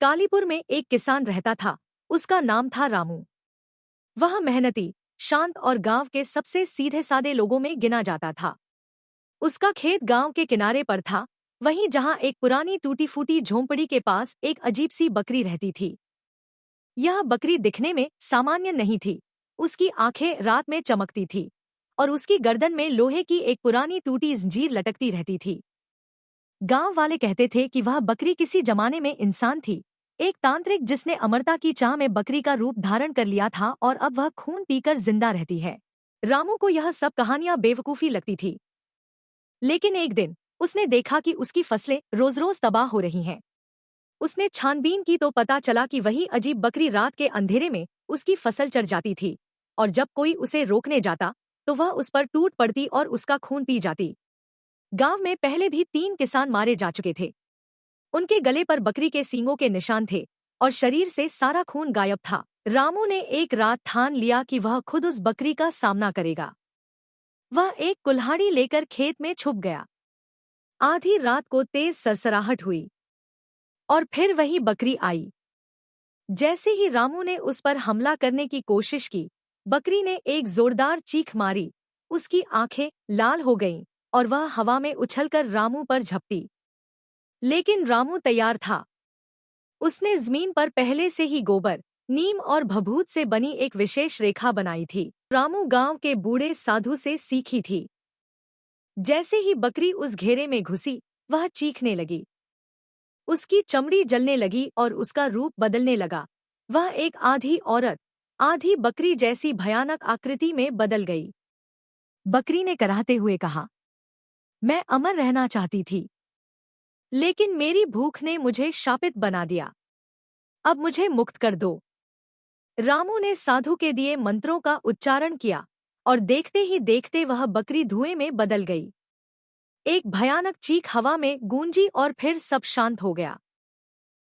कालीपुर में एक किसान रहता था। उसका नाम था रामू। वह मेहनती, शांत और गांव के सबसे सीधे सादे लोगों में गिना जाता था। उसका खेत गांव के किनारे पर था, वहीं जहां एक पुरानी टूटी फूटी झोंपड़ी के पास एक अजीब सी बकरी रहती थी। यह बकरी दिखने में सामान्य नहीं थी। उसकी आंखें रात में चमकती थी और उसकी गर्दन में लोहे की एक पुरानी टूटी जंजीर लटकती रहती थी। गांव वाले कहते थे कि वह बकरी किसी जमाने में इंसान थी, एक तांत्रिक जिसने अमरता की चाह में बकरी का रूप धारण कर लिया था और अब वह खून पीकर जिंदा रहती है। रामू को यह सब कहानियां बेवकूफी लगती थी, लेकिन एक दिन उसने देखा कि उसकी फसलें रोज रोज तबाह हो रही हैं। उसने छानबीन की तो पता चला कि वही अजीब बकरी रात के अंधेरे में उसकी फसल चर जाती थी, और जब कोई उसे रोकने जाता तो वह उस पर टूट पड़ती और उसका खून पी जाती। गांव में पहले भी 3 किसान मारे जा चुके थे। उनके गले पर बकरी के सींगों के निशान थे और शरीर से सारा खून गायब था। रामू ने एक रात ठान लिया कि वह खुद उस बकरी का सामना करेगा। वह एक कुल्हाड़ी लेकर खेत में छुप गया। आधी रात को तेज सरसराहट हुई और फिर वही बकरी आई। जैसे ही रामू ने उस पर हमला करने की कोशिश की, बकरी ने एक जोरदार चीख मारी। उसकी आंखें लाल हो गईं और वह हवा में उछलकर रामू पर झपटी। लेकिन रामू तैयार था। उसने जमीन पर पहले से ही गोबर, नीम और भभूत से बनी एक विशेष रेखा बनाई थी। रामू गांव के बूढ़े साधु से सीखी थी। जैसे ही बकरी उस घेरे में घुसी, वह चीखने लगी। उसकी चमड़ी जलने लगी और उसका रूप बदलने लगा। वह एक आधी औरत, आधी बकरी जैसी भयानक आकृति में बदल गई। बकरी ने कराहते हुए कहा, मैं अमर रहना चाहती थी, लेकिन मेरी भूख ने मुझे शापित बना दिया। अब मुझे मुक्त कर दो। रामू ने साधु के दिए मंत्रों का उच्चारण किया और देखते ही देखते वह बकरी धुएं में बदल गई। एक भयानक चीख हवा में गूंजी और फिर सब शांत हो गया।